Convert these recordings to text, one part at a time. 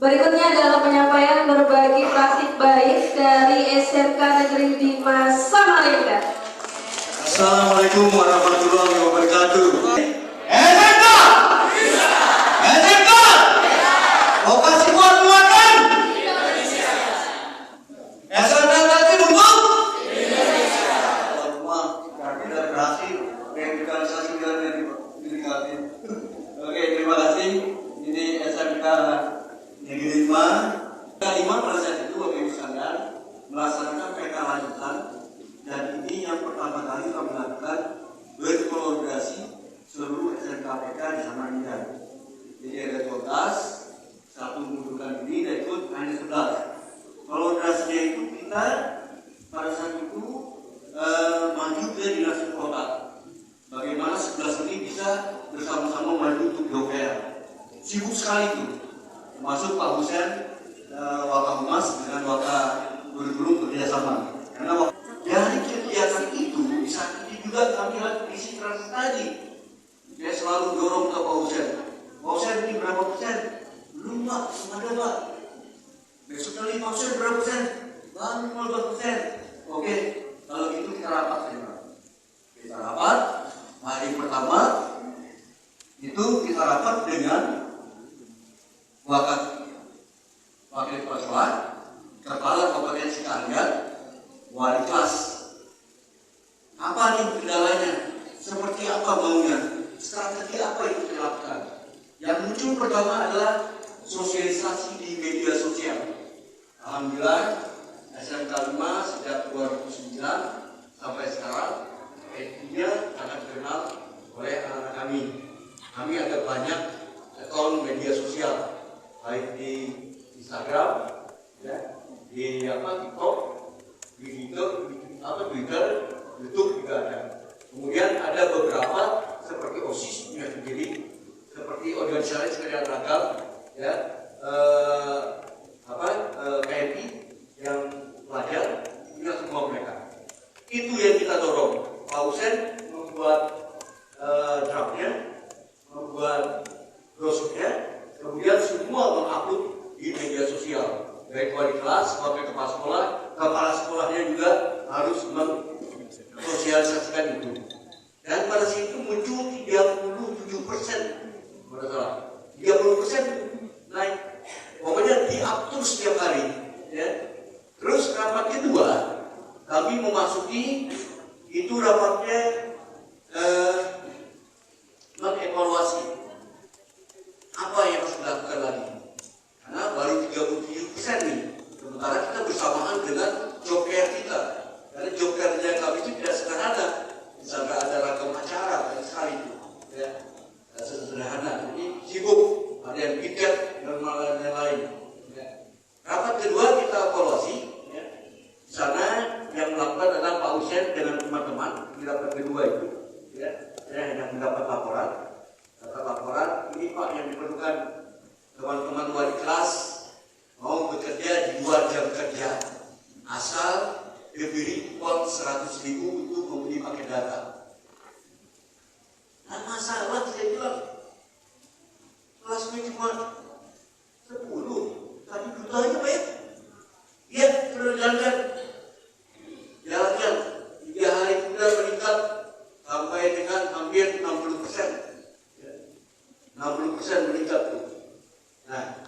Berikutnya adalah penyampaian berbagi praktik baik dari SMK Negeri 5 Samarinda. Assalamualaikum warahmatullahi wabarakatuh. SMK! SMK! Lokasi buat muatan? SMK nanti untuk? Rumah, kami sudah berhasil revitalisasi jalan yang didekati. Oke, terima kasih. Ini SMK Negeri 5. Pada saat itu Bapak Ibu sekalian melaksanakan PK lanjutan, dan ini yang pertama kali kami lakukan berkolaborasi seluruh SMK PK di Samarinda. Jadi ada 12, satu membutuhkan diri dan ikut hanya 11. Kolaborasinya itu kita pada saat itu maju ke dinas kota. Bagaimana 11 ini bisa bersama-sama maju untuk Joker. Sibuk sekali itu. Masuk Pak Husen, Wakahumas dengan Waka Guru-Guru bekerjasama. Karena dari kegiatan itu, di saat ini juga kami harus isi keras tadi. Saya selalu dorong ke Pak Husen. Pak Husen ini berapa persen? Belum Pak, ada Pak. Besok kali Pak Husen berapa persen? Baru 15%. Oke, kalau gitu kita rapat saja. Kita rapat, hari pertama itu kita rapat dengan wakil kepala, kepala kompetensi keahlian, wali kelas. Apa nih kendalanya? Seperti apa maunya? Strategi apa yang kita lakukan? Yang muncul pertama adalah sosialisasi di media sosial. Alhamdulillah SMK 5 sejak 2009 sampai sekarang FB-nya sangat dikenal oleh anak-anak kami. Kami ada banyak akun media sosial, baik di Instagram, ya, di TikTok, di Twitter, YouTube juga ada. Kemudian ada beberapa seperti OSIS punya sendiri, seperti organisasi sekalian ragam, ya, PMI yang pelajar punya semua mereka. Itu yang kita dorong. Pak Husen membuat draftnya, membuat brosurnya, kemudian semua mengupload di media sosial. Baik wali kelas, sampai kepala sekolahnya juga harus mensosialisasikan itu. Dan pada situ muncul 37%, pada salah 30% naik. Pokoknya diatur setiap hari. Ya. Terus rapat kedua, kami memasuki itu rapatnya mengevaluasi apa yang harus dilakukan lagi. Karena baru 37% nih. Sementara kita bersamaan dengan job care kita. Karena job care-nya kami itu tidak sederhana. Misalkan ada ragam acara banyak sekali itu. Ya. Sederhana. Jadi sibuk. Ada yang piket dan lain-lain. Ya. Rapat kedua kita evaluasi. Ya. Di sana yang melakukan adalah Pak Husen dengan teman-teman di rapat kedua itu. Ya. Saya hanya mendapat laporan. Ini Pak yang diperlukan teman-teman wali kelas mau bekerja di luar jam kerja, asal diberi uang 100.000 untuk membeli paket data. Nah, masalah saya bilang kelasnya cuma 10, tapi jutanya Pak ya? Iya, sudah jalankan. 3 hari kemudian meningkat sampai dengan hampir 60%. 60% meningkat tuh. Nah,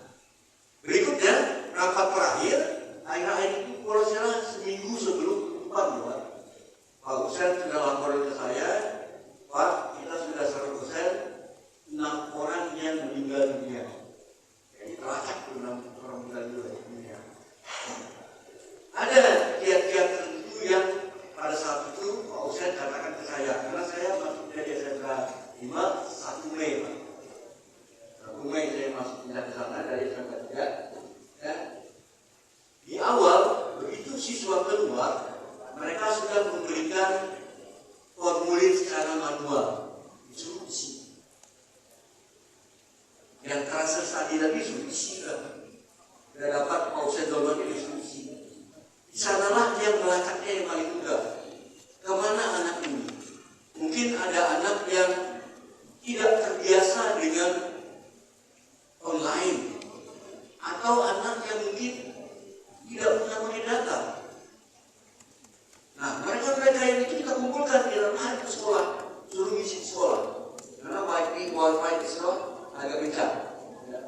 berikutnya rapat terakhir akhir-akhir itu kalau salah seminggu sebelum penutupan, Pak Husen sudah laporin ke saya, Pak, kita sudah 100%, 6 orang yang meninggal dunia. Jadi teracak tuh 6 orang meninggal dunia. Ada kiat-kiat tertentu yang pada saat itu Pak Husen katakan ke saya, karena saya masuk dari SMK 5 1 Mei, Pak. 1 Mei saya masuk pindah ke sana dari SMK 3. Ya. atau anak yang mungkin tidak punya pakai data. Nah, mereka yang itu kita kumpulkan di dalam hari ke sekolah, suruh ngisi sekolah. Karena wifi di sekolah agak kencang, ya,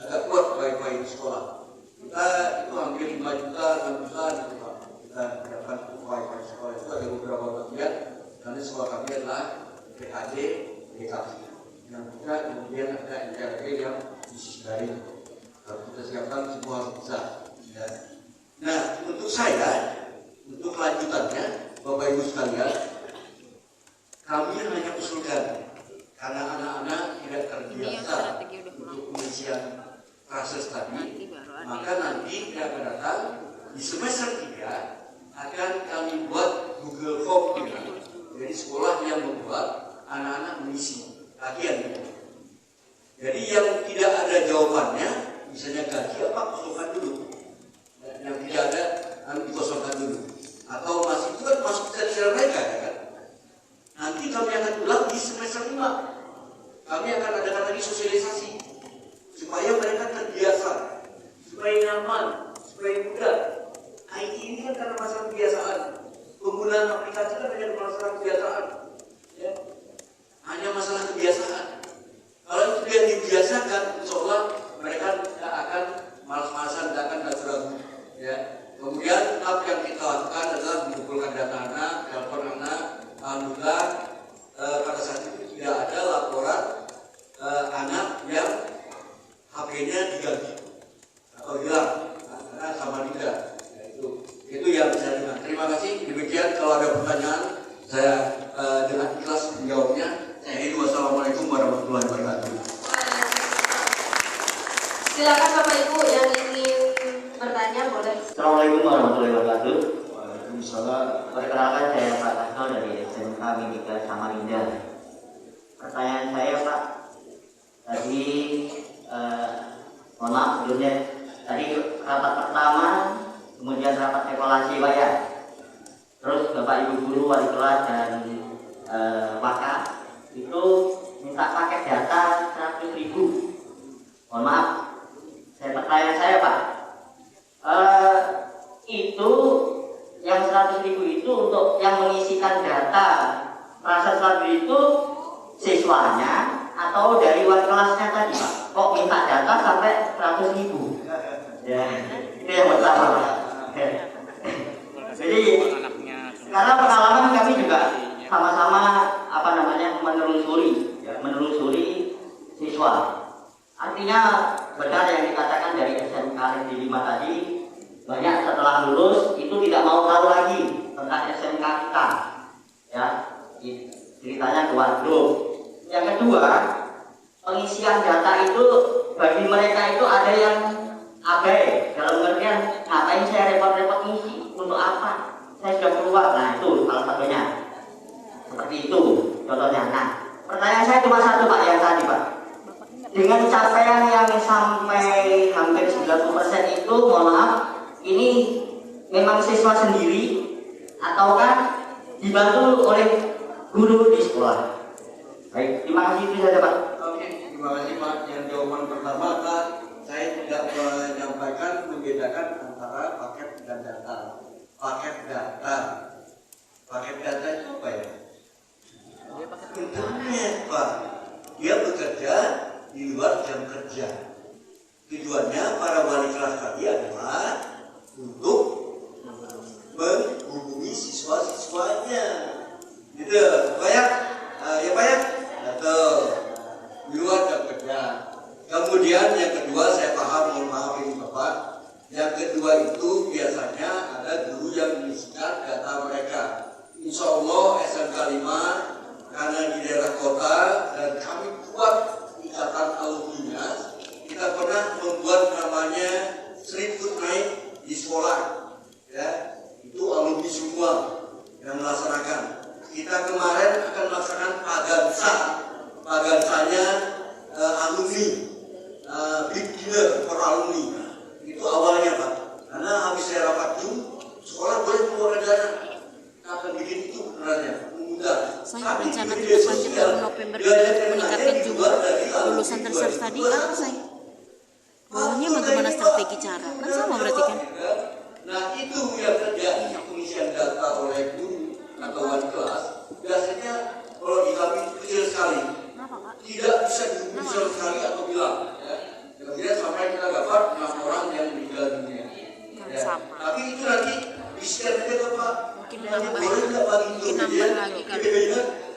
agak kuat wifi di sekolah. Kita itu hampir 5 juta, 6 juta gitu Pak. Kita dapat wifi di sekolah itu ada beberapa bagian. Karena sekolah kami adalah PKJ, PKJ. Yang kita kemudian ada NKRB yang bisnis daring. Kalau kita siapkan semua harus bisa. Ya. Nah, untuk saya, untuk kelanjutannya, Bapak Ibu sekalian, kami hanya usulkan karena anak-anak tidak terbiasa untuk pengisian proses tadi, maka nanti tidak akan datang di semester 3 akan kami buat Google Form. Jadi sekolah yang membuat anak-anak mengisi kajian. Jadi yang tidak ada jawabannya, misalnya gaji apa, kosongkan dulu. Yang tidak ada, dikosongkan dulu. Atau masih itu kan masuk ke mereka, ya kan? Nanti kami akan ulang di semester 5. Kami akan adakan lagi sosialisasi supaya mereka terbiasa, supaya nyaman, supaya mudah. IT ini kan karena masalah kebiasaan. Penggunaan aplikasi kan hanya masalah kebiasaan, ya. Hanya masalah kebiasaan. Kalau itu sudah dibiasakan, insya Allah mereka tidak akan malas-malasan, tidak akan ragu-ragu, ya. Kemudian apa yang kita lakukan adalah mengumpulkan data anak, telepon anak. Alhamdulillah pada saat itu tidak ada laporan anak yang HP-nya diganti atau hilang karena sama tidak. Itu yang saya dengar. Terima kasih. Demikian, kalau ada pertanyaan saya dengan ikhlas menjawabnya. Wassalamualaikum warahmatullahi wabarakatuh. Silakan Bapak Ibu yang ingin bertanya boleh. Assalamualaikum warahmatullahi wabarakatuh. Waalaikumsalam. Perkenalkan, saya Pak Tasno dari SMK Mimika Samarinda. Pertanyaan saya Pak, tadi mohon maaf sebelumnya, tadi rapat pertama, kemudian rapat evaluasi Pak ya. Terus Bapak Ibu guru, wali kelas dan wakil itu minta paket data 100.000. Mohon maaf, pertanyaan saya Pak, itu yang 100.000 itu untuk yang mengisikan data proses lalu itu siswanya atau dari wali kelasnya tadi Pak? Kok minta data sampai 100.000? Ya, itu yang pertama Pak. Jadi karena pengalaman kami juga sama-sama menelusuri siswa. Artinya benar yang dikatakan dari SMK Negeri 5 tadi, banyak setelah lulus itu tidak mau tahu lagi tentang SMK kita, ya. Ceritanya dua grup. Yang kedua, pengisian data itu bagi mereka itu ada yang abai, dalam pengertian ngapain saya repot-repot ngisi, untuk apa, saya sudah keluar. Nah itu salah satunya seperti itu contohnya. Nah pertanyaan saya cuma satu Pak, yang tadi Pak, dengan capaian yang sampai hampir 90% itu, mohon maaf, ini memang siswa sendiri ataukah dibantu oleh guru di sekolah? Baik, terima kasih, itu saja Pak. Oke, terima kasih Pak. Yang jawaban pertama Pak, saya tidak menyampaikan membedakan antara paket dan data. Paket data itu apa ya? Internet Pak. Dia bekerja di luar jam kerja. Tujuannya para wali kelas tadi adalah untuk menghubungi siswa-siswanya. Gitu, Pak ya? Ya Pak ya? Atau di luar jam kerja. Kemudian yang kedua, saya paham, mohon maaf ini Bapak. Yang kedua itu biasanya ada guru yang mengisikan data mereka. Insya Allah SMK 5 karena di daerah kota dan kami buat ikatan alumninya, kita pernah membuat namanya Street Food Night di sekolah, ya. Itu alumni semua yang melaksanakan. Kita kemarin akan melaksanakan pagansanya alumni, big dinner for alumni. Itu awalnya Pak, karena habis saya rapat Zoom, sekolah boleh mengeluarkan dana. Kita akan bikin itu sebenarnya, mudah. Saya rencana ke depan November meningkatkan jumlah bicara. Kan sama berarti kan? Nah itu yang terjadi pengisian data oleh guru atau wali kelas. Biasanya kalau di kami itu kecil sekali. Kenapa, Pak? Tidak bisa dihubungi sama sekali atau bilang. Ya. Kemudian sampai kita dapat 6 orang yang meninggal dunia. Ya. Sama. Tapi itu nanti di-scan aja ke Pak. Mungkin Boleh nambah. nggak bagi Mungkin guru nambah ya? lagi kan.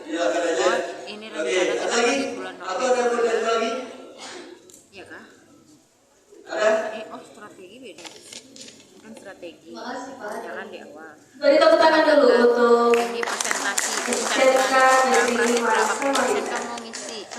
Ya, kan aja. Oh, ini Oke, rencana kita ada lagi? lagi bulan Atau ada yang bertanya lagi? Iya kah? Ada? Oh strategi beda. Kan strategi. Makasih, Pak. Jangan di awal. Beri tepuk tangan dulu untuk Ini presentasi. SMK Negeri Berapa 5 Samarinda.